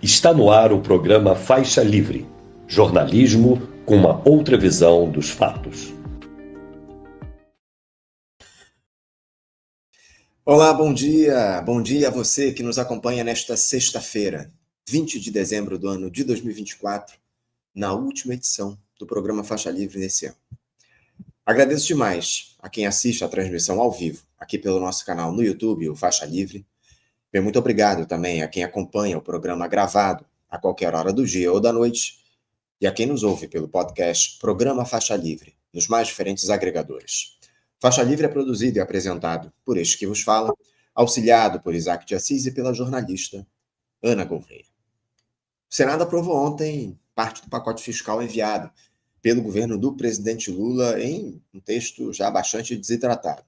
Está no ar o programa Faixa Livre, jornalismo com uma outra visão dos fatos. Olá, bom dia. Bom dia a você que nos acompanha nesta sexta-feira, 20 de dezembro do ano de 2024, na última edição do programa Faixa Livre nesse ano. Agradeço demais a quem assiste a transmissão ao vivo, aqui pelo nosso canal no YouTube, o Faixa Livre. Bem, muito obrigado também a quem acompanha o programa gravado a qualquer hora do dia ou da noite e a quem nos ouve pelo podcast Programa Faixa Livre, nos mais diferentes agregadores. Faixa Livre é produzido e apresentado por este que vos fala, auxiliado por Isaac de Assis e pela jornalista Ana Gouveia. O Senado aprovou ontem parte do pacote fiscal enviado pelo governo do presidente Lula em um texto já bastante desidratado.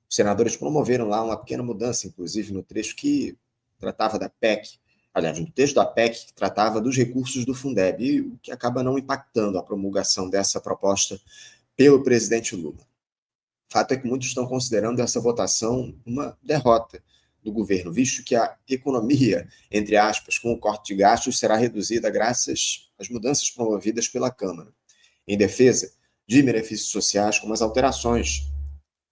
Os senadores promoveram lá uma pequena mudança, inclusive no trecho que tratava da PEC, aliás, no texto da PEC que tratava dos recursos do Fundeb, o que acaba não impactando a promulgação dessa proposta pelo presidente Lula. O fato é que muitos estão considerando essa votação uma derrota do governo, visto que a economia, entre aspas, com o corte de gastos, será reduzida graças às mudanças promovidas pela Câmara. Em defesa de benefícios sociais, como as alterações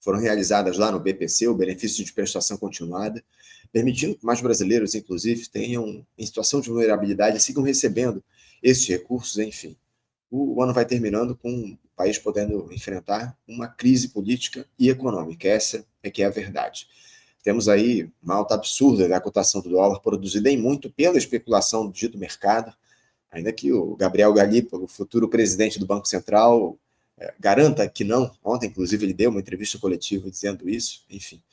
foram realizadas lá no BPC, o benefício de prestação continuada, permitindo que mais brasileiros, inclusive, tenham em situação de vulnerabilidade e sigam recebendo esses recursos, enfim. O ano vai terminando com o país podendo enfrentar uma crise política e econômica. Essa é que é a verdade. Temos aí uma alta absurda da cotação do dólar, produzida em muito pela especulação do dito mercado, ainda que o Gabriel Galípolo, o futuro presidente do Banco Central, garanta que não. Ontem, inclusive, ele deu uma entrevista coletiva dizendo isso. Enfim,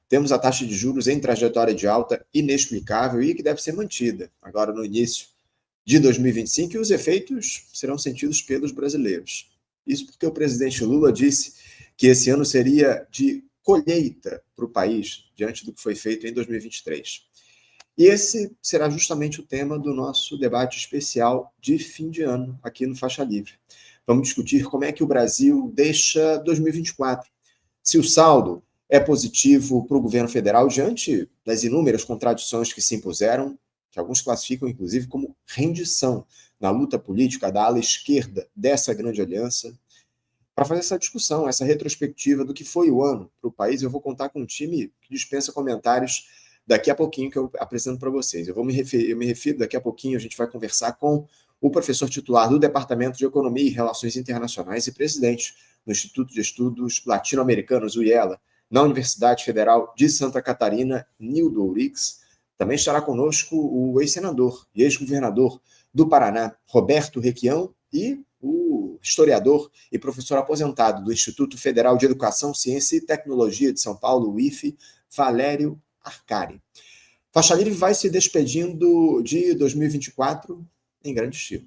temos a taxa de juros em trajetória de alta inexplicável e que deve ser mantida agora no início de 2025, e os efeitos serão sentidos pelos brasileiros. Isso porque o presidente Lula disse que esse ano seria de colheita para o país, diante do que foi feito em 2023. E esse será justamente o tema do nosso debate especial de fim de ano, aqui no Faixa Livre. Vamos discutir como é que o Brasil deixa 2024. Se o saldo é positivo para o governo federal diante das inúmeras contradições que se impuseram, que alguns classificam, inclusive, como rendição na luta política da ala esquerda dessa grande aliança. Para fazer essa discussão, essa retrospectiva do que foi o ano para o país, eu vou contar com um time que dispensa comentários daqui a pouquinho, que eu apresento para vocês. Eu me refiro daqui a pouquinho, a gente vai conversar com o professor titular do Departamento de Economia e Relações Internacionais e presidente do Instituto de Estudos Latino-Americanos, o IELA, na Universidade Federal de Santa Catarina, Nildo Ourix. Também estará conosco o ex-senador e ex-governador do Paraná, Roberto Requião, e o historiador e professor aposentado do Instituto Federal de Educação, Ciência e Tecnologia de São Paulo, o IFE, Valério Arcari. Faixa Livre vai se despedindo de 2024 em grande estilo.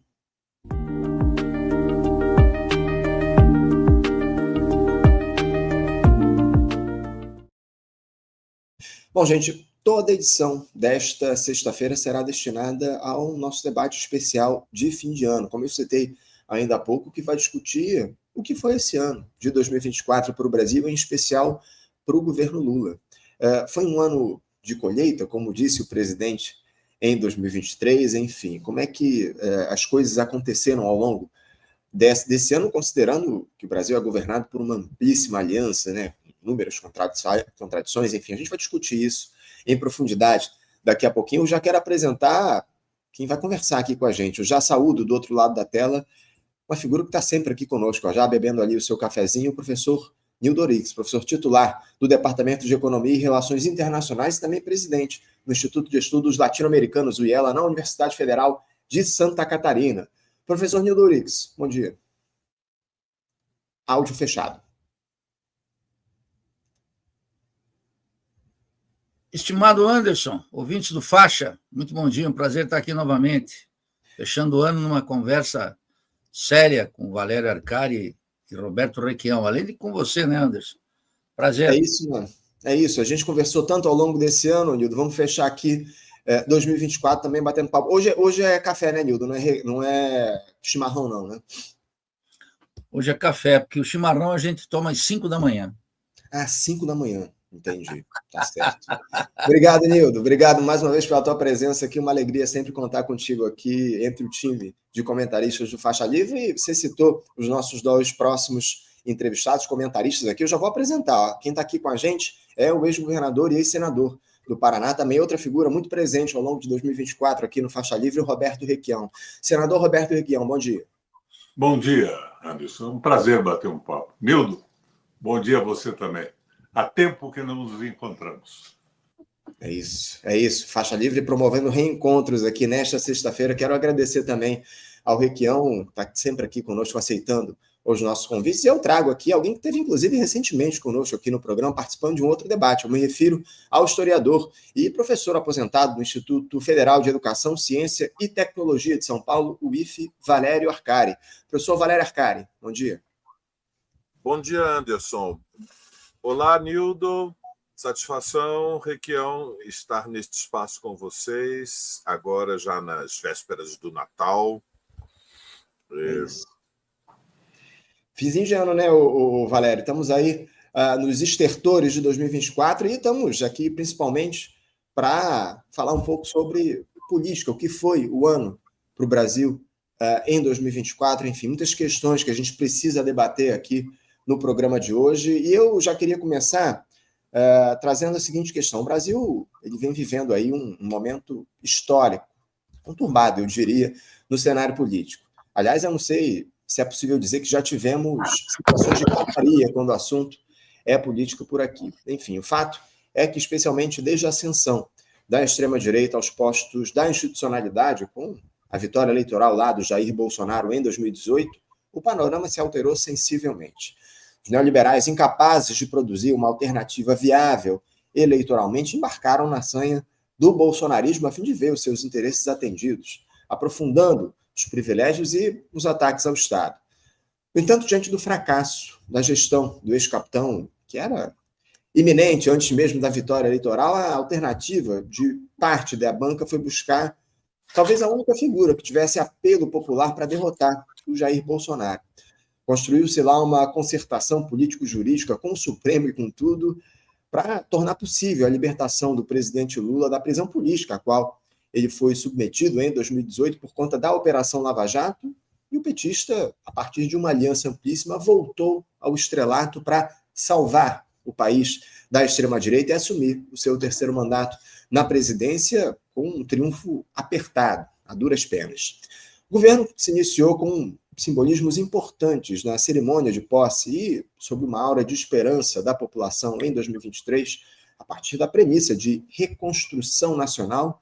Bom, gente, toda edição desta sexta-feira será destinada ao nosso debate especial de fim de ano. Como eu citei ainda há pouco, que vai discutir o que foi esse ano de 2024 para o Brasil, em especial para o governo Lula. Foi um ano de colheita, como disse o presidente em 2023, enfim, como é que as coisas aconteceram ao longo desse ano, considerando que o Brasil é governado por uma amplíssima aliança, né, inúmeras contradições, enfim, a gente vai discutir isso em profundidade daqui a pouquinho. Eu já quero apresentar quem vai conversar aqui com a gente. Eu já saúdo do outro lado da tela uma figura que está sempre aqui conosco, já bebendo ali o seu cafezinho, o professor Nildo Ourix, professor titular do Departamento de Economia e Relações Internacionais e também presidente do Instituto de Estudos Latino-Americanos, o IELA, na Universidade Federal de Santa Catarina. Professor Nildo Ourix, bom dia. Áudio fechado. Estimado Anderson, ouvintes do Faixa, muito bom dia, um prazer estar aqui novamente, fechando o ano numa conversa séria com Valério Arcari e Roberto Requião, além de com você, né, Anderson? Prazer. É isso, mano. É isso. A gente conversou tanto ao longo desse ano, Nildo. Vamos fechar aqui 2024 também batendo papo. Hoje é café, né, Nildo? Não é chimarrão, não, né? Hoje é café, porque o chimarrão a gente toma às 5 da manhã. Ah, 5 da manhã. Entendi, tá certo. Obrigado, Nildo. Obrigado mais uma vez pela tua presença aqui. Uma alegria sempre contar contigo aqui entre o time de comentaristas do Faixa Livre. E você citou os nossos dois próximos entrevistados, comentaristas aqui. Eu já vou apresentar. Ó. Quem está aqui com a gente é o ex-governador e ex-senador do Paraná, também outra figura muito presente ao longo de 2024 aqui no Faixa Livre, o Roberto Requião. Senador Roberto Requião, bom dia. Bom dia, Anderson. É um prazer bater um papo. Nildo, bom dia a você também. Há tempo que não nos encontramos. É isso. Faixa Livre promovendo reencontros aqui nesta sexta-feira. Quero agradecer também ao Requião, que está sempre aqui conosco, aceitando os nossos convites. E eu trago aqui alguém que esteve, inclusive, recentemente conosco aqui no programa, participando de um outro debate. Eu me refiro ao historiador e professor aposentado do Instituto Federal de Educação, Ciência e Tecnologia de São Paulo, o IFE, Valério Arcari. Professor Valério Arcari, bom dia. Bom dia, Anderson. Olá, Nildo. Satisfação, Requião, estar neste espaço com vocês, agora já nas vésperas do Natal. Fizinho de ano, né, o Valério? Estamos aí nos estertores de 2024 e estamos aqui principalmente para falar um pouco sobre política, o que foi o ano para o Brasil em 2024, enfim, muitas questões que a gente precisa debater aqui no programa de hoje. E eu já queria começar trazendo a seguinte questão. O Brasil ele vem vivendo aí um momento histórico, conturbado, eu diria, no cenário político. Aliás, eu não sei se é possível dizer que já tivemos situações de calmaria quando o assunto é político por aqui. Enfim, o fato é que, especialmente desde a ascensão da extrema-direita aos postos da institucionalidade, com a vitória eleitoral lá do Jair Bolsonaro em 2018, o panorama se alterou sensivelmente. Os neoliberais, incapazes de produzir uma alternativa viável eleitoralmente, embarcaram na sanha do bolsonarismo a fim de ver os seus interesses atendidos, aprofundando os privilégios e os ataques ao Estado. No entanto, diante do fracasso da gestão do ex-capitão, que era iminente antes mesmo da vitória eleitoral, a alternativa de parte da banca foi buscar talvez a única figura que tivesse apelo popular para derrotar o Jair Bolsonaro. Construiu-se lá uma concertação político-jurídica com o Supremo e com tudo para tornar possível a libertação do presidente Lula da prisão política, a qual ele foi submetido em 2018 por conta da Operação Lava Jato, e o petista, a partir de uma aliança amplíssima, voltou ao estrelato para salvar o país da extrema-direita e assumir o seu terceiro mandato na presidência com um triunfo apertado, a duras penas. O governo se iniciou com simbolismos importantes na cerimônia de posse e sob uma aura de esperança da população em 2023, a partir da premissa de reconstrução nacional,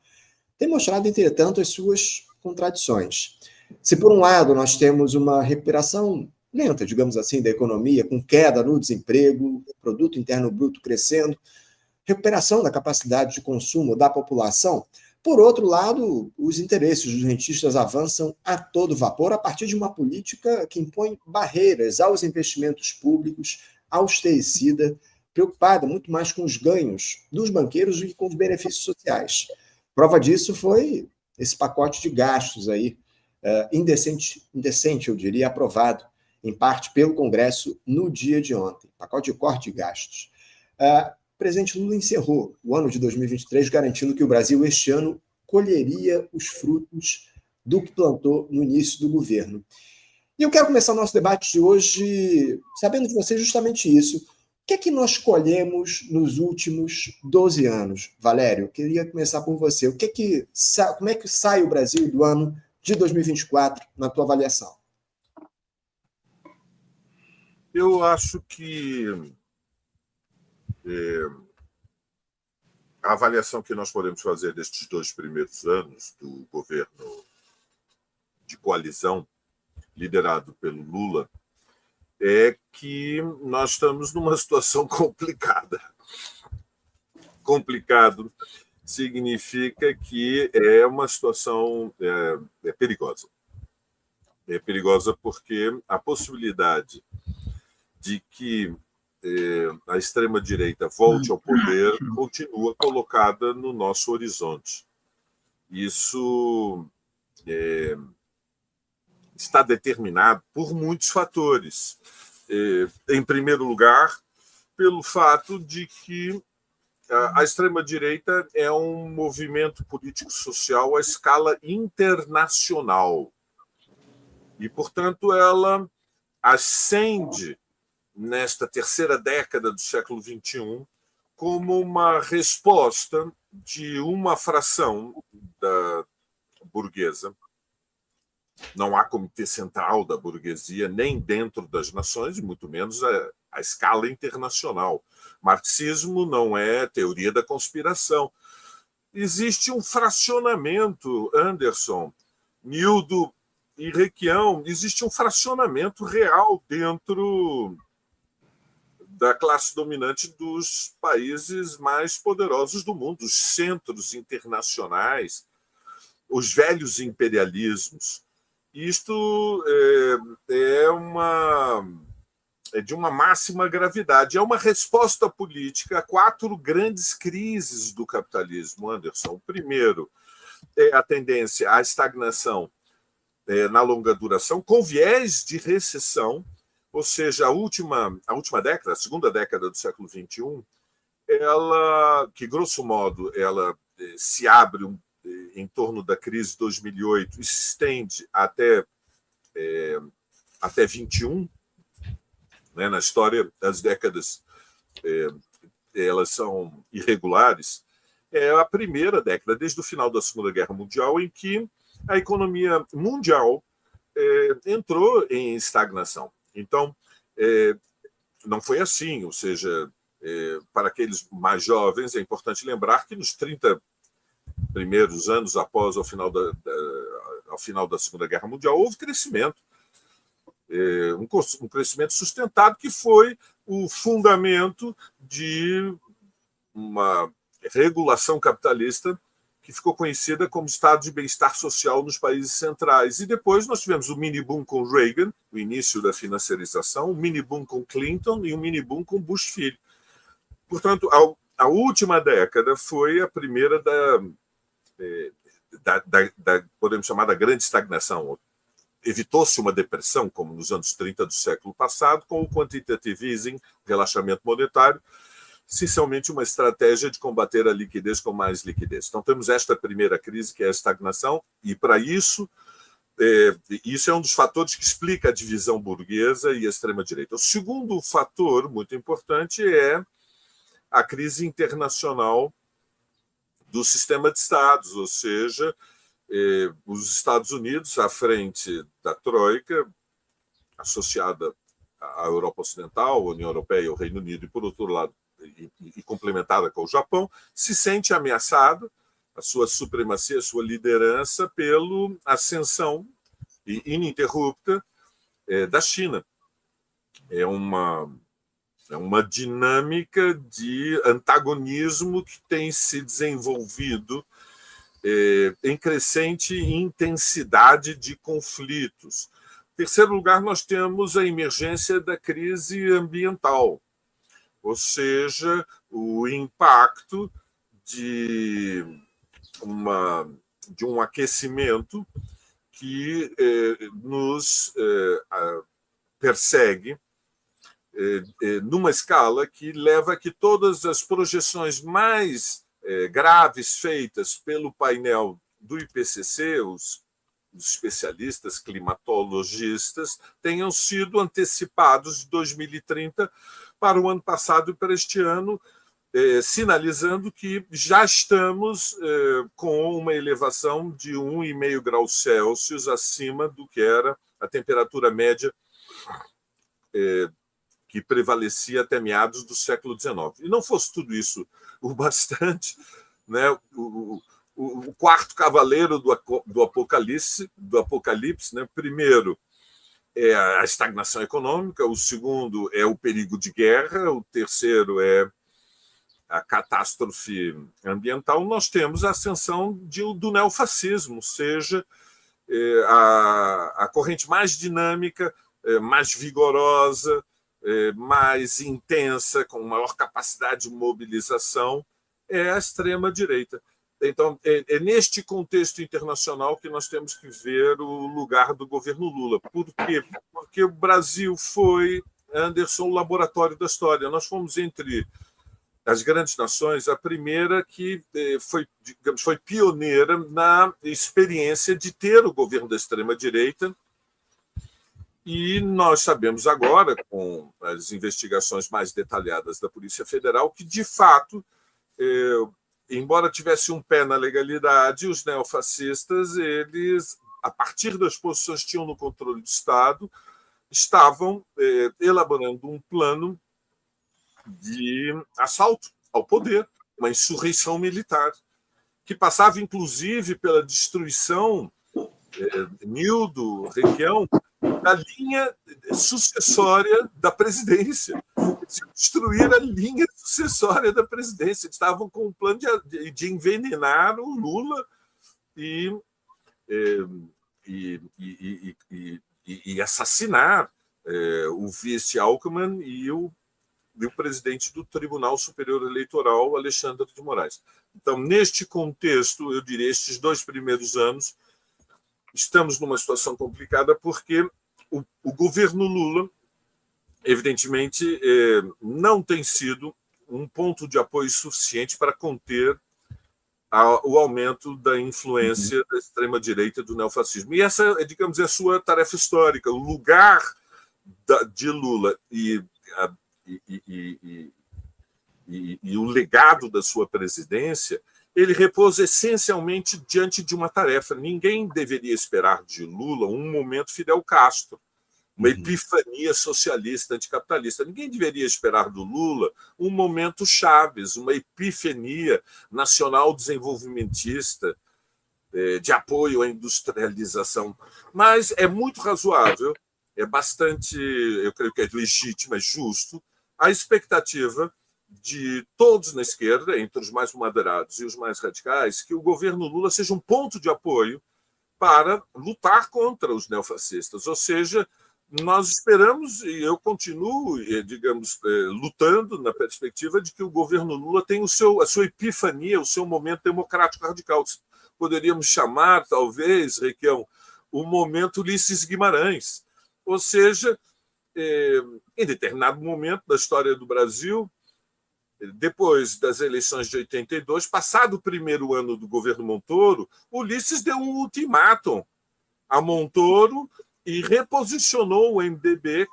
tem mostrado, entretanto, as suas contradições. Se, por um lado, nós temos uma recuperação lenta, digamos assim, da economia, com queda no desemprego, produto interno bruto crescendo, recuperação da capacidade de consumo da população, por outro lado, os interesses dos rentistas avançam a todo vapor a partir de uma política que impõe barreiras aos investimentos públicos, austericida, preocupada muito mais com os ganhos dos banqueiros do que com os benefícios sociais. Prova disso foi esse pacote de gastos aí, indecente, eu diria, aprovado, em parte, pelo Congresso no dia de ontem. Pacote de corte de gastos. O presidente Lula encerrou o ano de 2023 garantindo que o Brasil, este ano, colheria os frutos do que plantou no início do governo. E eu quero começar o nosso debate de hoje sabendo de você justamente isso. O que é que nós colhemos nos últimos 12 anos? Valério, eu queria começar por você. Como é que sai o Brasil do ano de 2024, na tua avaliação? Eu acho que a avaliação que nós podemos fazer destes 2 primeiros anos do governo de coalizão liderado pelo Lula é que nós estamos numa situação complicada. Complicado significa que é uma situação perigosa. É perigosa porque a possibilidade de que a extrema-direita volte ao poder continua colocada no nosso horizonte. Isso está determinado por muitos fatores. Em primeiro lugar, pelo fato de que a extrema-direita é um movimento político-social à escala internacional. E, portanto, ela ascende nesta terceira década do século XXI como uma resposta de uma fração da burguesa. Não há comitê central da burguesia, nem dentro das nações, muito menos a escala internacional. Marxismo não é teoria da conspiração. Existe um fracionamento, Anderson, Nildo e Requião, existe um fracionamento real dentro da classe dominante dos países mais poderosos do mundo, os centros internacionais, os velhos imperialismos. Isto é de uma máxima gravidade. É uma resposta política a 4 grandes crises do capitalismo, Anderson. O primeiro é a tendência à estagnação na longa duração, com viés de recessão, ou seja, a última década, a segunda década do século XXI, ela, que grosso modo ela se abre em torno da crise de 2008 e se estende até 21, né? Na história, as décadas elas são irregulares. É a primeira década, desde o final da Segunda Guerra Mundial, em que a economia mundial entrou em estagnação. Então, não foi assim, ou seja, para aqueles mais jovens, é importante lembrar que nos 30 primeiros anos após ao final da Segunda Guerra Mundial, houve crescimento, um crescimento sustentado que foi o fundamento de uma regulação capitalista que ficou conhecida como estado de bem-estar social nos países centrais. E depois nós tivemos o mini-boom com Reagan, o início da financiarização, o mini-boom com Clinton e o mini-boom com Bush filho. Portanto, a última década foi a primeira podemos chamar da grande estagnação. Evitou-se uma depressão, como nos anos 30 do século passado, com o quantitative easing, relaxamento monetário, essencialmente uma estratégia de combater a liquidez com mais liquidez. Então, temos esta primeira crise, que é a estagnação, e, para isso, isso é um dos fatores que explica a divisão burguesa e a extrema-direita. O segundo fator, muito importante, é a crise internacional do sistema de Estados, ou seja, os Estados Unidos, à frente da Troika, associada à Europa Ocidental, à União Europeia e ao Reino Unido, e, por outro lado, e complementada com o Japão, se sente ameaçada, a sua supremacia, a sua liderança, pela ascensão ininterrupta da China. É uma dinâmica de antagonismo que tem se desenvolvido em crescente intensidade de conflitos. Em terceiro lugar, nós temos a emergência da crise ambiental, ou seja, o impacto de um aquecimento que nos persegue numa escala que leva a que todas as projeções mais graves feitas pelo painel do IPCC, os especialistas climatologistas, tenham sido antecipados de 2030 para o ano passado e para este ano, sinalizando que já estamos com uma elevação de 1,5 graus Celsius acima do que era a temperatura média que prevalecia até meados do século XIX. E não fosse tudo isso o bastante, né? O quarto cavaleiro do Apocalipse, né? Primeiro é a estagnação econômica, o segundo é o perigo de guerra, o terceiro é a catástrofe ambiental. Nós temos a ascensão do neofascismo, ou seja, a corrente mais dinâmica, mais vigorosa, mais intensa, com maior capacidade de mobilização, é a extrema-direita. Então, é neste contexto internacional que nós temos que ver o lugar do governo Lula. Por quê? Porque o Brasil foi Anderson, o laboratório da história. Nós fomos, entre as grandes nações, a primeira que foi pioneira na experiência de ter o governo da extrema-direita. E nós sabemos agora, com as investigações mais detalhadas da Polícia Federal, que, de fato, embora tivesse um pé na legalidade, os neofascistas, eles, a partir das posições que tinham no controle do Estado, estavam elaborando um plano de assalto ao poder, uma insurreição militar, que passava, inclusive, pela destruição, Nildo, Requião, da linha sucessória da presidência. Destruir a linha sucessória da presidência. Eles estavam com um plano de envenenar o Lula e assassinar o vice Alckmin e o presidente do Tribunal Superior Eleitoral, Alexandre de Moraes. Então, neste contexto, eu diria, estes 2 primeiros anos, estamos numa situação complicada porque o governo Lula, evidentemente, não tem sido um ponto de apoio suficiente para conter o aumento da influência da extrema-direita e do neofascismo. E essa, digamos, é a sua tarefa histórica. O lugar de Lula e o legado da sua presidência, ele repousa essencialmente diante de uma tarefa. Ninguém deveria esperar de Lula um momento Fidel Castro, uma epifania socialista anticapitalista. Ninguém deveria esperar do Lula um momento Chaves, uma epifania nacional desenvolvimentista, de apoio à industrialização. Mas é muito razoável, é bastante, eu creio que é legítimo, é justo, a expectativa de todos na esquerda, entre os mais moderados e os mais radicais, que o governo Lula seja um ponto de apoio para lutar contra os neofascistas. Ou seja, nós esperamos, e eu continuo, digamos, lutando na perspectiva de que o governo Lula tenha a sua epifania, o seu momento democrático radical. Poderíamos chamar, talvez, Requião, o momento Ulisses Guimarães. Ou seja, em determinado momento da história do Brasil, depois das eleições de 82, passado o primeiro ano do governo Montoro, Ulisses deu um ultimátum a Montoro e reposicionou o MDB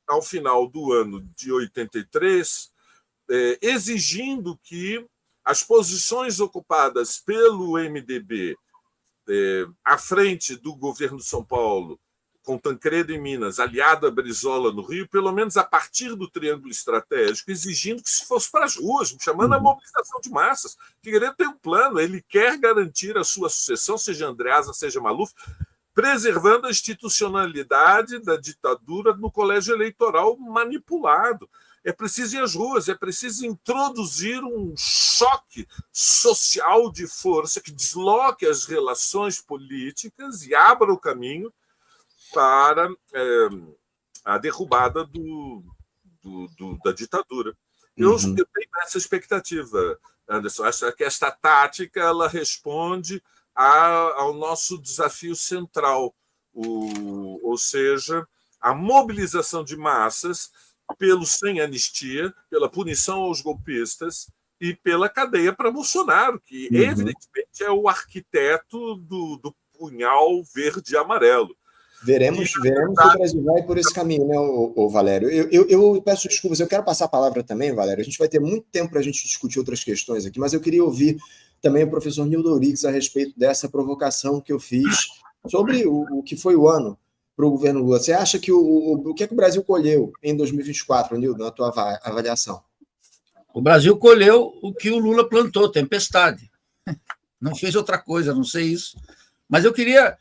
ao final do ano de 83, exigindo que as posições ocupadas pelo MDB à frente do governo de São Paulo, com Tancredo em Minas, aliado a Brizola no Rio, pelo menos a partir do triângulo estratégico, exigindo que se fosse para as ruas, chamando a mobilização de massas. Figueiredo tem um plano, ele quer garantir a sua sucessão, seja Andreasa, seja Maluf, preservando a institucionalidade da ditadura no colégio eleitoral manipulado. É preciso ir às ruas, é preciso introduzir um choque social de força que desloque as relações políticas e abra o caminho para a derrubada da ditadura. Eu tenho essa expectativa, Anderson. Acho que esta tática ela responde ao nosso desafio central, ou seja, a mobilização de massas pelo sem anistia, pela punição aos golpistas e pela cadeia para Bolsonaro, que evidentemente é o arquiteto do punhal verde e amarelo. Veremos se o Brasil vai por esse caminho, né, Valério? Eu peço desculpas, eu quero passar a palavra também, Valério. A gente vai ter muito tempo para a gente discutir outras questões aqui, mas eu queria ouvir também o professor Nildo Ourix a respeito dessa provocação que eu fiz sobre o que foi o ano para o governo Lula. Você acha que o que é que o Brasil colheu em 2024, Nildo, na tua avaliação? O Brasil colheu o que o Lula plantou, tempestade. Não fez outra coisa, não sei isso. Mas eu queria,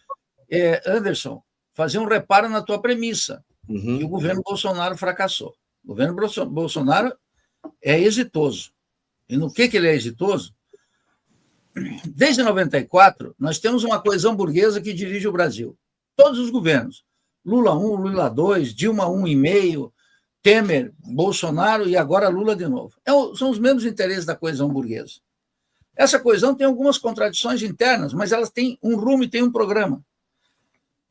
Anderson, fazer um reparo na tua premissa, que o governo Bolsonaro fracassou. O governo Bolsonaro é exitoso. E no que ele é exitoso? Desde 94, nós temos uma coesão burguesa que dirige o Brasil. Todos os governos. Lula 1, Lula 2, Dilma 1,5, Temer, Bolsonaro e agora Lula de novo. São os mesmos interesses da coesão burguesa. Essa coesão tem algumas contradições internas, mas elas têm um rumo e têm um programa.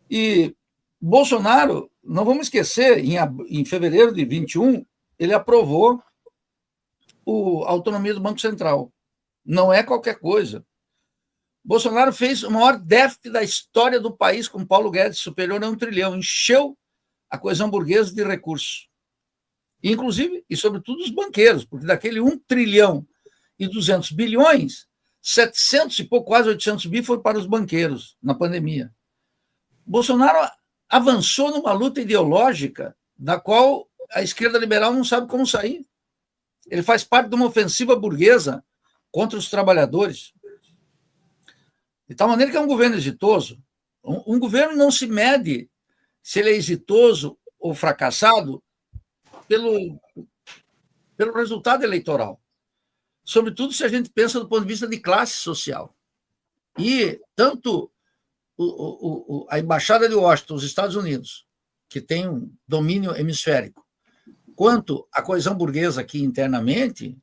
E Bolsonaro não vamos esquecer, em fevereiro de 21, ele aprovou a autonomia do Banco Central. Não é qualquer coisa. Bolsonaro fez o maior déficit da história do país com Paulo Guedes, superior a 1 trilhão. Encheu a coesão burguesa de recursos. Inclusive, e sobretudo, os banqueiros, porque daquele 1 trilhão e 200 bilhões, 700 e pouco, quase 800 bi foi para os banqueiros na pandemia. Bolsonaro avançou numa luta ideológica da qual a esquerda liberal não sabe como sair. Ele faz parte de uma ofensiva burguesa contra os trabalhadores. De tal maneira que é um governo exitoso. Um governo não se mede se ele é exitoso ou fracassado pelo resultado eleitoral. Sobretudo se a gente pensa do ponto de vista de classe social. E tanto a Embaixada de Washington, os Estados Unidos, que tem um domínio hemisférico, quanto a coesão burguesa aqui internamente,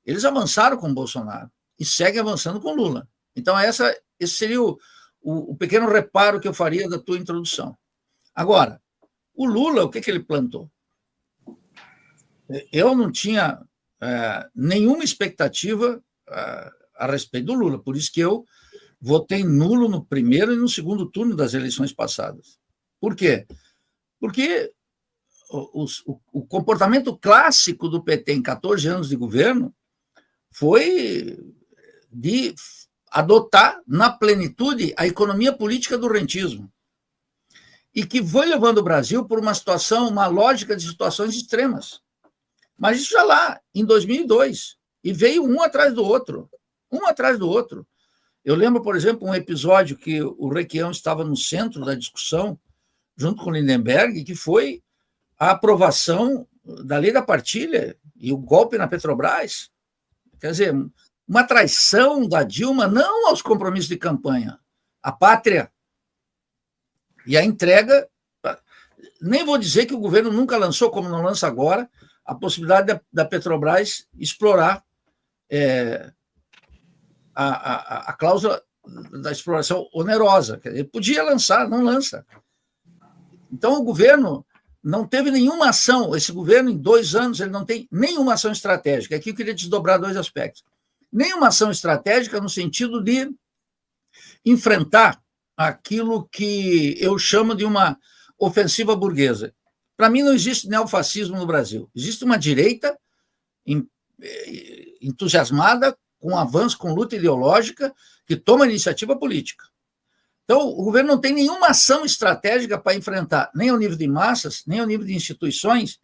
eles avançaram com Bolsonaro e seguem avançando com Lula. Então, esse seria o pequeno reparo que eu faria da tua introdução. Agora, o Lula, o que ele plantou? Eu não tinha nenhuma expectativa a respeito do Lula, por isso que eu votei nulo no primeiro e no segundo turno das eleições passadas. Por quê? Porque o comportamento clássico do PT em 14 anos de governo foi de adotar na plenitude a economia política do rentismo e que foi levando o Brasil por uma lógica de situações extremas. Mas isso já lá, em 2002, e veio um atrás do outro. Eu lembro, por exemplo, um episódio que o Requião estava no centro da discussão, junto com o Lindenberg, que foi a aprovação da lei da partilha e o golpe na Petrobras. Quer dizer, uma traição da Dilma não aos compromissos de campanha, à pátria. E a entrega, nem vou dizer que o governo nunca lançou, como não lança agora, a possibilidade da Petrobras explorar a cláusula da exploração onerosa. Ele podia lançar, não lança. Então, o governo não teve nenhuma ação, esse governo, em 2 anos, ele não tem nenhuma ação estratégica. Aqui eu queria desdobrar 2 aspectos. Nenhuma ação estratégica no sentido de enfrentar aquilo que eu chamo de uma ofensiva burguesa. Para mim, não existe neofascismo no Brasil. Existe uma direita entusiasmada com avanço, com luta ideológica, que toma iniciativa política. Então, o governo não tem nenhuma ação estratégica para enfrentar, nem ao nível de massas, nem ao nível de instituições,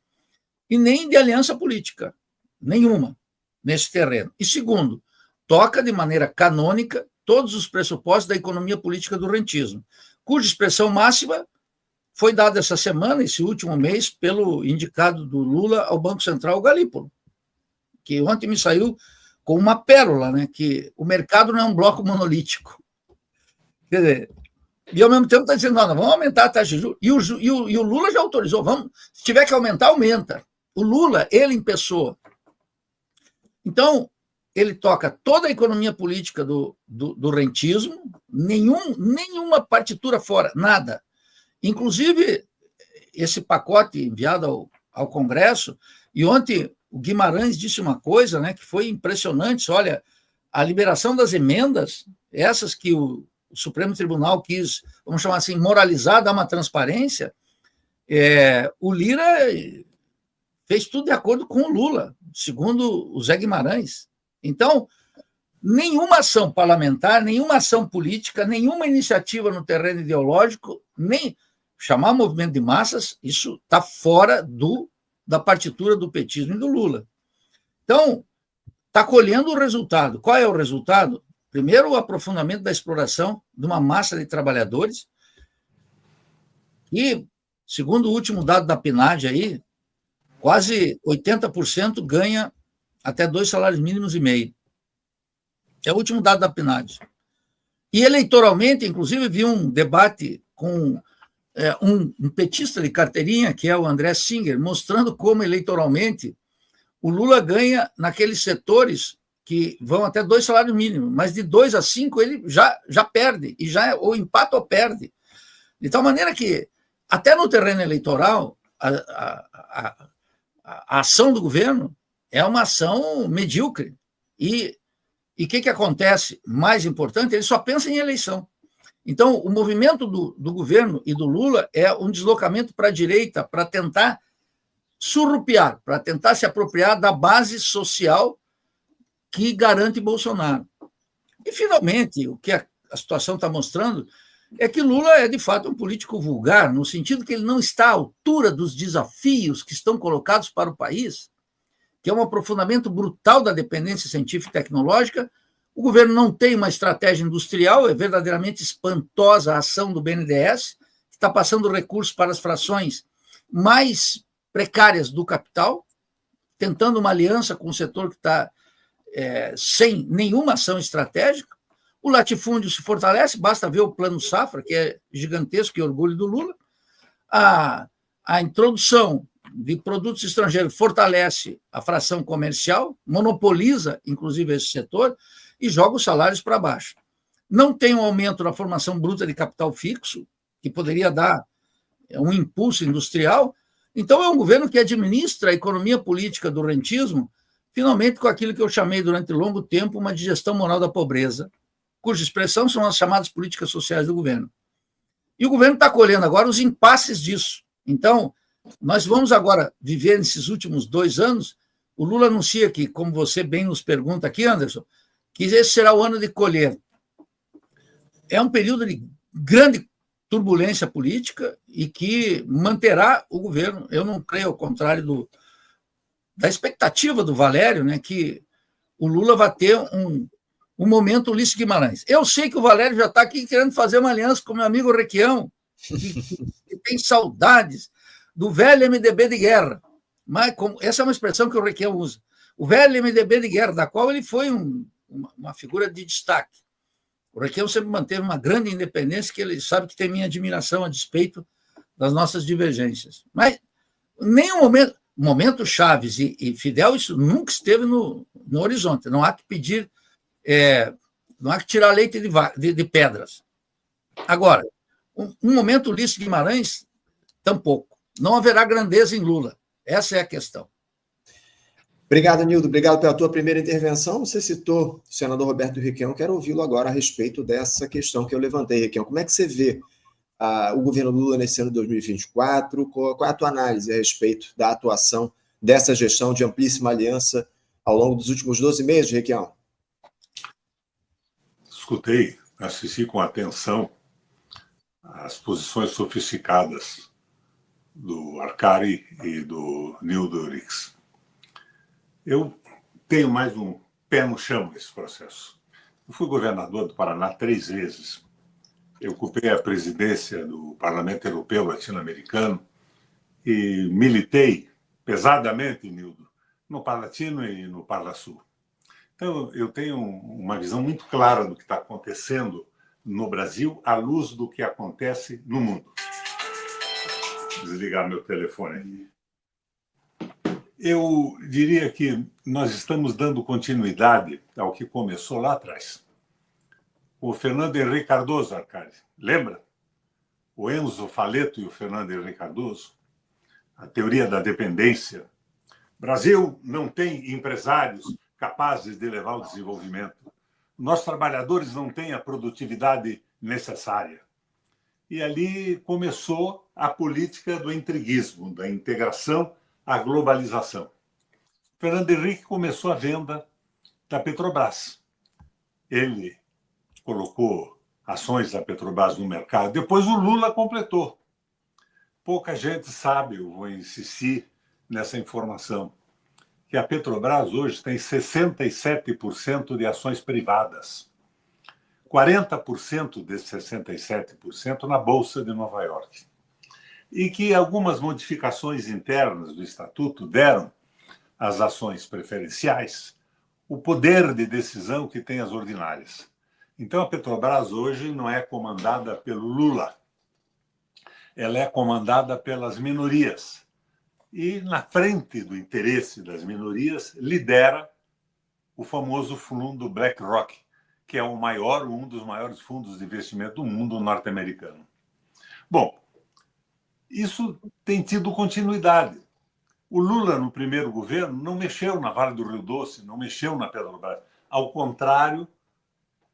e nem de aliança política. Nenhuma nesse terreno. E segundo, toca de maneira canônica todos os pressupostos da economia política do rentismo, cuja expressão máxima foi dada essa semana, esse último mês, pelo indicado do Lula ao Banco Central, o Galípolo, que ontem me saiu com uma pérola, né, que o mercado não é um bloco monolítico. Quer dizer, e ao mesmo tempo está dizendo, não, vamos aumentar a taxa de juros. E o Lula já autorizou, se tiver que aumentar, aumenta. O Lula, ele em pessoa. Então, ele toca toda a economia política do rentismo, nenhuma partitura fora, nada. Inclusive, esse pacote enviado ao Congresso, e ontem o Guimarães disse uma coisa, né, que foi impressionante, olha, a liberação das emendas, essas que o Supremo Tribunal quis, vamos chamar assim, moralizar, dar uma transparência, o Lira fez tudo de acordo com o Lula, segundo o Zé Guimarães. Então, nenhuma ação parlamentar, nenhuma ação política, nenhuma iniciativa no terreno ideológico, nem chamar movimento de massas, isso está fora da partitura do petismo e do Lula. Então, está colhendo o resultado. Qual é o resultado? Primeiro, o aprofundamento da exploração de uma massa de trabalhadores e, segundo o último dado da PNAD aí, quase 80% ganha até 2 salários mínimos e meio. É o último dado da PNAD. E eleitoralmente, inclusive, vi um debate com um petista de carteirinha, que é o André Singer, mostrando como eleitoralmente o Lula ganha naqueles setores que vão até 2 salários mínimos, mas de 2 a 5 ele já perde, e já ou empata ou perde. De tal maneira que até no terreno eleitoral, a ação do governo é uma ação medíocre. E o que acontece? Mais importante, ele só pensa em eleição. Então, o movimento do governo e do Lula é um deslocamento para a direita para tentar surrupiar, para tentar se apropriar da base social que garante Bolsonaro. E, finalmente, o que a situação está mostrando é que Lula é, de fato, um político vulgar, no sentido que ele não está à altura dos desafios que estão colocados para o país, que é um aprofundamento brutal da dependência científica e tecnológica. O governo não tem uma estratégia industrial, é verdadeiramente espantosa a ação do BNDES, que está passando recursos para as frações mais precárias do capital, tentando uma aliança com o setor que está sem nenhuma ação estratégica. O latifúndio se fortalece, basta ver o Plano Safra, que é gigantesco e orgulho do Lula. A introdução de produtos estrangeiros fortalece a fração comercial, monopoliza, inclusive, esse setor e joga os salários para baixo. Não tem um aumento na formação bruta de capital fixo, que poderia dar um impulso industrial. Então, é um governo que administra a economia política do rentismo, finalmente com aquilo que eu chamei durante longo tempo uma digestão moral da pobreza, cuja expressão são as chamadas políticas sociais do governo. E o governo está colhendo agora os impasses disso. Então, nós vamos agora viver nesses últimos 2 anos. O Lula anuncia que, como você bem nos pergunta aqui, Anderson, que esse será o ano de colher. É um período de grande turbulência política e que manterá o governo. Eu não creio, ao contrário da expectativa do Valério, né, que o Lula vai ter um momento Ulisses Guimarães. Eu sei que o Valério já está aqui querendo fazer uma aliança com meu amigo Requião, que tem saudades do velho MDB de guerra. Mas essa é uma expressão que o Requião usa. O velho MDB de guerra, da qual ele foi uma figura de destaque. O Requião sempre manteve uma grande independência, que ele sabe que tem minha admiração a despeito das nossas divergências. Mas nenhum momento Chaves e Fidel, isso nunca esteve no horizonte. Não há que pedir, não há que tirar leite de pedras. Agora, um momento Ulisses Guimarães, tampouco. Não haverá grandeza em Lula. Essa é a questão. Obrigado, Nildo. Obrigado pela tua primeira intervenção. Você citou o senador Roberto Requião. Quero ouvi-lo agora a respeito dessa questão que eu levantei, Requião. Como é que você vê o governo Lula nesse ano de 2024? Qual é a tua análise a respeito da atuação dessa gestão de amplíssima aliança ao longo dos últimos 12 meses, Requião? Escutei, assisti com atenção as posições sofisticadas do Arcari e do Nildo Rix. Eu tenho mais um pé no chão nesse processo. Eu fui governador do Paraná 3 vezes. Eu ocupei a presidência do Parlamento Europeu Latino-Americano e militei pesadamente, Nildo, no Parlatino e no Parlasul. Então, eu tenho uma visão muito clara do que está acontecendo no Brasil à luz do que acontece no mundo. Vou desligar meu telefone aqui. Eu diria que nós estamos dando continuidade ao que começou lá atrás. O Fernando Henrique Cardoso, Arcari, lembra? O Enzo Faleto e o Fernando Henrique Cardoso, a teoria da dependência. O Brasil não tem empresários capazes de levar o desenvolvimento. Nossos trabalhadores não têm a produtividade necessária. E ali começou a política do intriguismo, da integração à globalização. Fernando Henrique começou a venda da Petrobras. Ele colocou ações da Petrobras no mercado. Depois o Lula completou. Pouca gente sabe, eu vou insistir nessa informação, que a Petrobras hoje tem 67% de ações privadas. 40% desses 67% na Bolsa de Nova York. E que algumas modificações internas do Estatuto deram às ações preferenciais o poder de decisão que tem as ordinárias. Então, a Petrobras hoje não é comandada pelo Lula. Ela é comandada pelas minorias. E, na frente do interesse das minorias, lidera o famoso fundo BlackRock, que é um dos maiores fundos de investimento do mundo norte-americano. Bom, Isso tem tido continuidade. O Lula, no primeiro governo, não mexeu na Vale do Rio Doce, não mexeu na Petrobras, ao contrário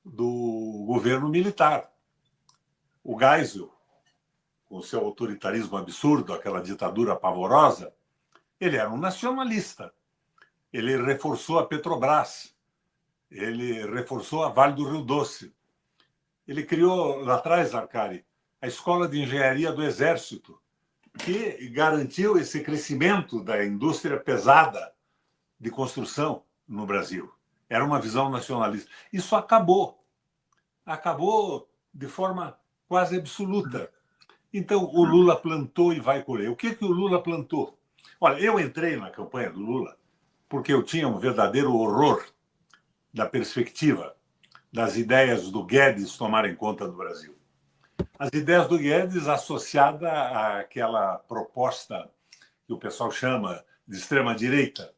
do governo militar. O Geisel, com seu autoritarismo absurdo, aquela ditadura pavorosa, ele era um nacionalista. Ele reforçou a Petrobras, ele reforçou a Vale do Rio Doce. Ele criou lá atrás, Arcari, a Escola de Engenharia do Exército, que garantiu esse crescimento da indústria pesada de construção no Brasil. Era uma visão nacionalista. Isso acabou. Acabou de forma quase absoluta. Então, o Lula plantou e vai colher. O que o Lula plantou? Olha, eu entrei na campanha do Lula porque eu tinha um verdadeiro horror da perspectiva das ideias do Guedes tomarem conta do Brasil. As ideias do Guedes associadas àquela proposta que o pessoal chama de extrema-direita,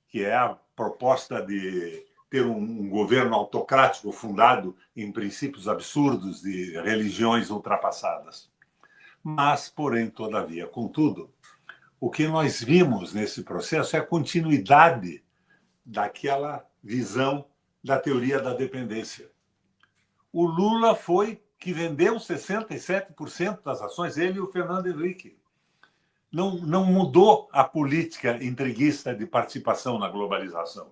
que é a proposta de ter um governo autocrático fundado em princípios absurdos de religiões ultrapassadas. Mas, porém, todavia, contudo, o que nós vimos nesse processo é a continuidade daquela visão da teoria da dependência. O Lula foi que vendeu 67% das ações, ele e o Fernando Henrique. Não mudou a política entreguista de participação na globalização.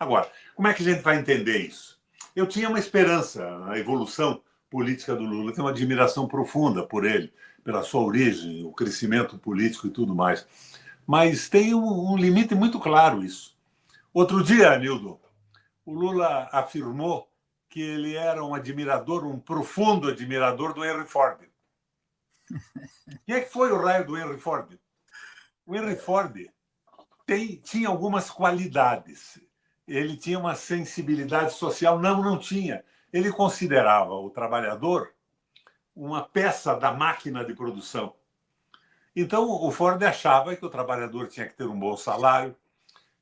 Agora, como é que a gente vai entender isso? Eu tinha uma esperança na evolução política do Lula, tenho uma admiração profunda por ele, pela sua origem, o crescimento político e tudo mais. Mas tem um limite muito claro isso. Outro dia, Nildo, o Lula afirmou que ele era um admirador, um profundo admirador do Henry Ford. Quem é que foi o raio do Henry Ford? O Henry Ford tinha algumas qualidades. Ele tinha uma sensibilidade social. Não tinha. Ele considerava o trabalhador uma peça da máquina de produção. Então, o Ford achava que o trabalhador tinha que ter um bom salário,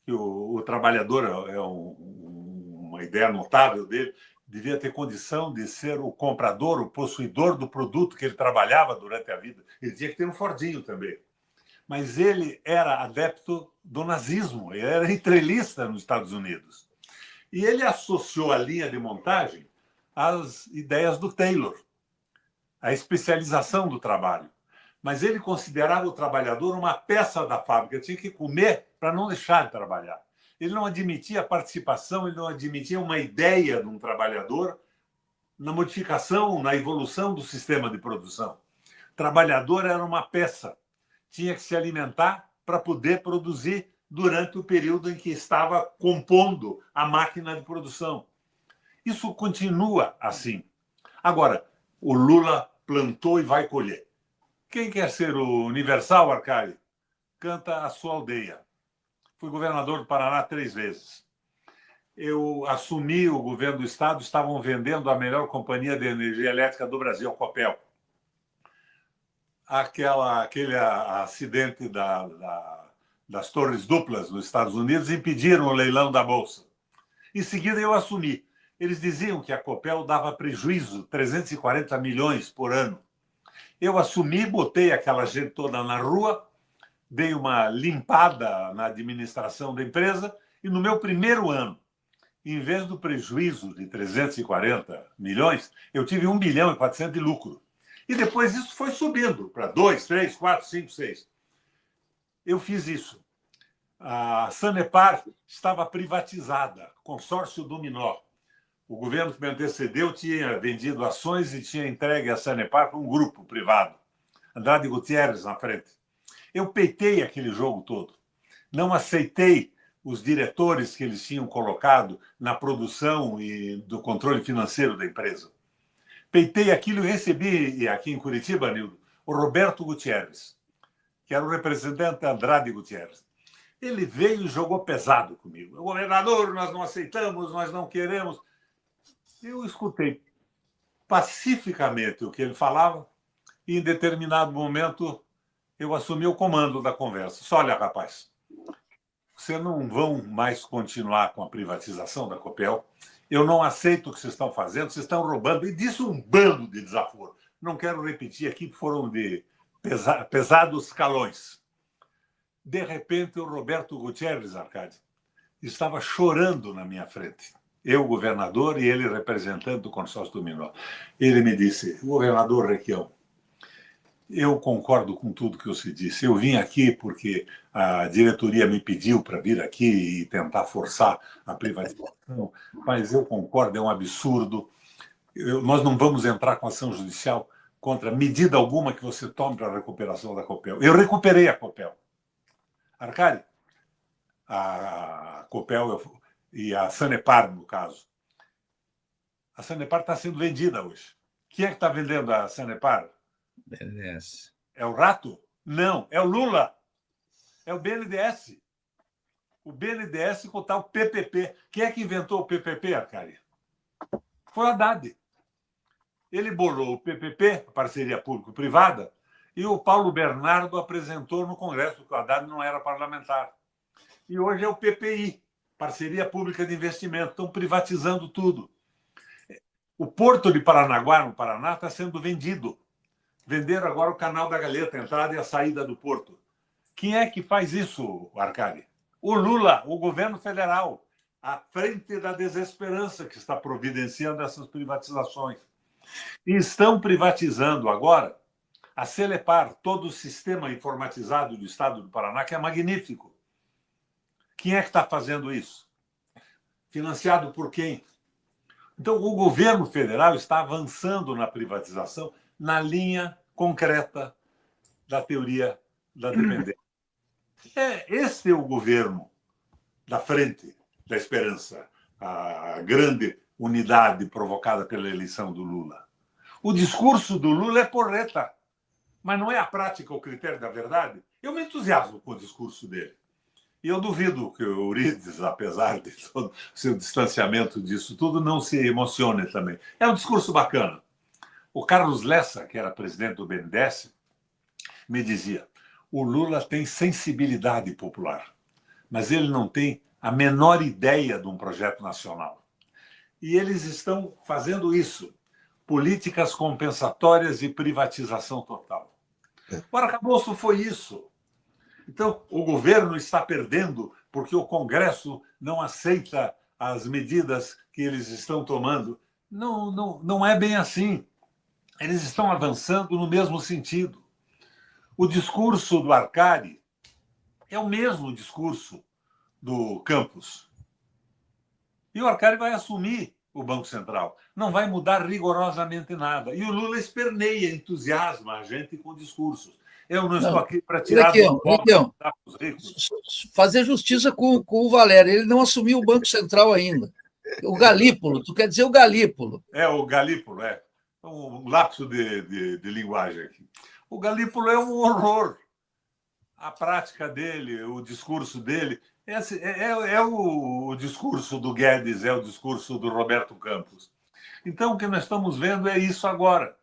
que o trabalhador, uma ideia notável dele, devia ter condição de ser o comprador, o possuidor do produto que ele trabalhava durante a vida. Ele tinha que ter um Fordinho também. Mas ele era adepto do nazismo, ele era entrelista nos Estados Unidos. E ele associou a linha de montagem às ideias do Taylor, a especialização do trabalho. Mas ele considerava o trabalhador uma peça da fábrica, tinha que comer para não deixar de trabalhar. Ele não admitia a participação, ele não admitia uma ideia de um trabalhador na modificação, na evolução do sistema de produção. O trabalhador era uma peça, tinha que se alimentar para poder produzir durante o período em que estava compondo a máquina de produção. Isso continua assim. Agora, o Lula plantou e vai colher. Quem quer ser o universal, Arcari? Canta a sua aldeia. Fui governador do Paraná 3 vezes. Eu assumi o governo do Estado, estavam vendendo a melhor companhia de energia elétrica do Brasil, a Copel. Aquele acidente das torres duplas nos Estados Unidos impediram o leilão da Bolsa. Em seguida, eu assumi. Eles diziam que a Copel dava prejuízo, 340 milhões por ano. Eu assumi, botei aquela gente toda na rua, dei uma limpada na administração da empresa e no meu primeiro ano, em vez do prejuízo de 340 milhões, eu tive 1 bilhão e 400 de lucro. E depois isso foi subindo para 2, 3, 4, 5, 6. Eu fiz isso. A Sanepar estava privatizada, consórcio dominó. O governo que me antecedeu tinha vendido ações e tinha entregue a Sanepar para um grupo privado. Andrade Gutierrez na frente. Eu peitei aquele jogo todo. Não aceitei os diretores que eles tinham colocado na produção e do controle financeiro da empresa. Peitei aquilo e recebi aqui em Curitiba, Nildo, o Roberto Gutierrez, que era o representante de Andrade Gutierrez. Ele veio e jogou pesado comigo. Governador, nós não aceitamos, nós não queremos. Eu escutei pacificamente o que ele falava e, em determinado momento, eu assumi o comando da conversa. Só, olha, rapaz, vocês não vão mais continuar com a privatização da Copel. Eu não aceito o que vocês estão fazendo, vocês estão roubando. E disse um bando de desaforo. Não quero repetir aqui, foram de pesados calões. De repente, o Roberto Gutierrez, Arcádio, estava chorando na minha frente. Eu, governador, e ele, representante do consórcio dominó. Ele me disse: governador Requião, eu concordo com tudo que você disse. Eu vim aqui porque a diretoria me pediu para vir aqui e tentar forçar a privatização, mas eu concordo, é um absurdo. Nós não vamos entrar com ação judicial contra medida alguma que você tome para a recuperação da Copel. Eu recuperei a Copel. Arcádio, a Copel e a Sanepar, no caso. A Sanepar está sendo vendida hoje. Quem é que está vendendo a Sanepar? BNDES. É o Rato? Não, é o Lula. É o BNDES. O BNDES com o tal PPP. Quem é que inventou o PPP, Arcádio? Foi o Haddad. Ele bolou o PPP, a parceria público-privada, e o Paulo Bernardo apresentou no Congresso, porque o Haddad não era parlamentar. E hoje é o PPI, Parceria Pública de Investimento. Estão privatizando tudo. O Porto de Paranaguá, no Paraná, está sendo vendido. Venderam agora o Canal da Galeta, a entrada e a saída do porto. Quem é que faz isso, Arcádio? O Lula, o governo federal, à frente da desesperança que está providenciando essas privatizações. E estão privatizando agora a Celepar, todo o sistema informatizado do Estado do Paraná, que é magnífico. Quem é que está fazendo isso? Financiado por quem? Então, o governo federal está avançando na privatização na linha concreta da teoria da dependência. Esse é o governo da frente da esperança, a grande unidade provocada pela eleição do Lula. O discurso do Lula é porreta, mas não é a prática o critério da verdade. Eu me entusiasmo com o discurso dele. E eu duvido que o Eurides, apesar de todo o seu distanciamento disso tudo, não se emocione também. É um discurso bacana. O Carlos Lessa, que era presidente do BNDES, me dizia: o Lula tem sensibilidade popular, mas ele não tem a menor ideia de um projeto nacional. E eles estão fazendo isso. Políticas compensatórias e privatização total. O arcabouço foi isso. Então, o governo está perdendo porque o Congresso não aceita as medidas que eles estão tomando. Não é bem assim. Eles estão avançando no mesmo sentido. O discurso do Arcari é o mesmo discurso do Campos. E o Arcari vai assumir o Banco Central. Não vai mudar rigorosamente nada. E o Lula esperneia, entusiasma a gente com discursos. Eu não estou aqui para tirar do dos ricos. Fazer justiça com o Valério. Ele não assumiu o Banco Central ainda. O Galípolo, tu quer dizer o Galípolo. O Galípolo, é. Um lapso de linguagem aqui. O Galípolo é um horror. A prática dele, o discurso dele, é o discurso do Guedes, é o discurso do Roberto Campos. Então, o que nós estamos vendo é isso agora.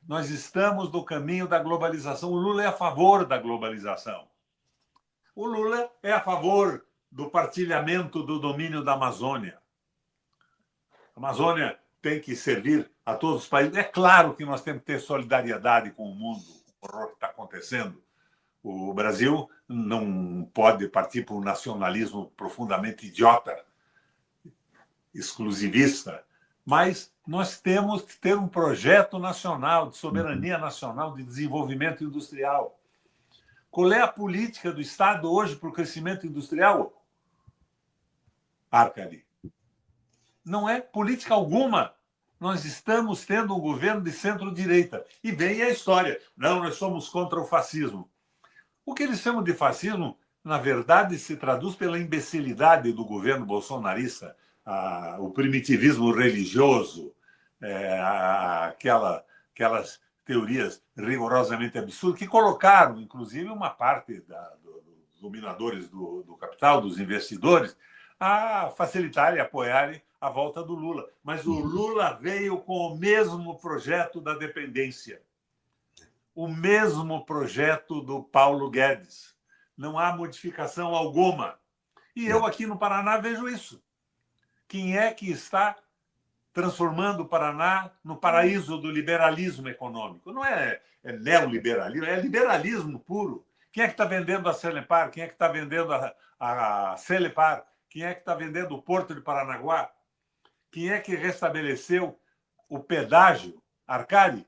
Nós estamos no caminho da globalização. O Lula é a favor da globalização. O Lula é a favor do partilhamento do domínio da Amazônia. A Amazônia tem que servir a todos os países. É claro que nós temos que ter solidariedade com o mundo, o horror que está acontecendo. O Brasil não pode partir para um nacionalismo profundamente idiota, exclusivista, mas nós temos que ter um projeto nacional, de soberania nacional, de desenvolvimento industrial. Qual é a política do Estado hoje para o crescimento industrial? Arcadi. Não é política alguma. Nós estamos tendo um governo de centro-direita. E vem a história. Não, nós somos contra o fascismo. O que eles chamam de fascismo, na verdade, se traduz pela imbecilidade do governo bolsonarista, o primitivismo religioso, aquelas teorias rigorosamente absurdas que colocaram, inclusive, uma parte dos dominadores do capital, dos investidores, a facilitar e apoiarem a volta do Lula. Mas o Lula veio com o mesmo projeto da dependência, o mesmo projeto do Paulo Guedes. Não há modificação alguma. E eu aqui no Paraná vejo isso. Quem é que está transformando o Paraná no paraíso do liberalismo econômico. Não é neoliberalismo, é liberalismo puro. Quem é que está vendendo a Celepar? Quem é que está vendendo a Celepar? Quem é que está vendendo o Porto de Paranaguá? Quem é que restabeleceu o pedágio? Arcari,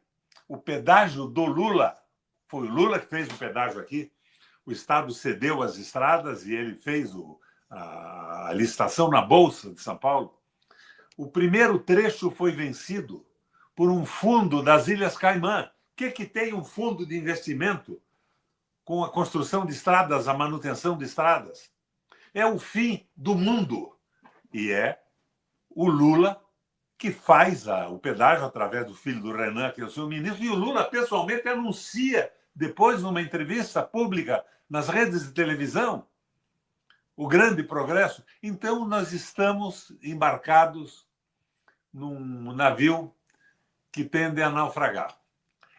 o pedágio do Lula. Foi o Lula que fez o pedágio aqui. O Estado cedeu as estradas e ele fez a licitação na Bolsa de São Paulo. O primeiro trecho foi vencido por um fundo das Ilhas Caimã. O que tem um fundo de investimento com a construção de estradas, a manutenção de estradas? É o fim do mundo. E é o Lula que faz o pedágio através do filho do Renan, que é o seu ministro, e o Lula pessoalmente anuncia, depois, numa entrevista pública nas redes de televisão, o grande progresso. Então, nós estamos embarcados num navio que tende a naufragar.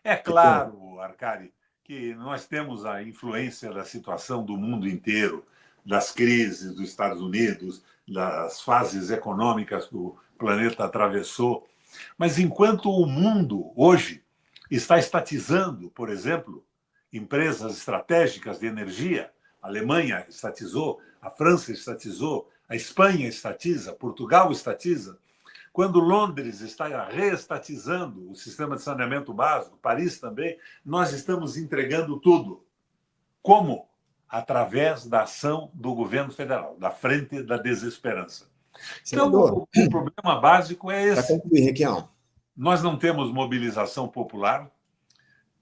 É claro, Arcari, que nós temos a influência da situação do mundo inteiro, das crises dos Estados Unidos, das fases econômicas que o planeta atravessou. Mas enquanto o mundo hoje está estatizando, por exemplo, empresas estratégicas de energia, a Alemanha estatizou, a França estatizou, a Espanha estatiza, Portugal estatiza, quando Londres está reestatizando o sistema de saneamento básico, Paris também, nós estamos entregando tudo. Como? Através da ação do governo federal, da Frente da Desesperança. Senador, então, o problema básico é esse. Para concluir, Requião. Nós não temos mobilização popular,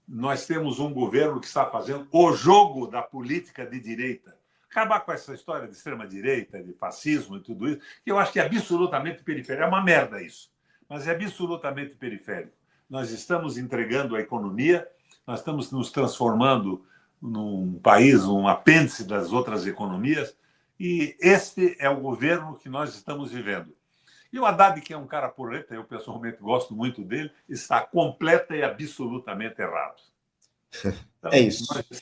nós temos um governo que está fazendo o jogo da política de direita. Acabar com essa história de extrema-direita, de fascismo e tudo isso, que eu acho que é absolutamente periférico. É uma merda isso, mas é absolutamente periférico. Nós estamos entregando a economia, nós estamos nos transformando num país, um apêndice das outras economias, e este é o governo que nós estamos vivendo. E o Haddad, que é um cara porreta, eu pessoalmente gosto muito dele, está completa e absolutamente errado. Então, é isso. Nós estamos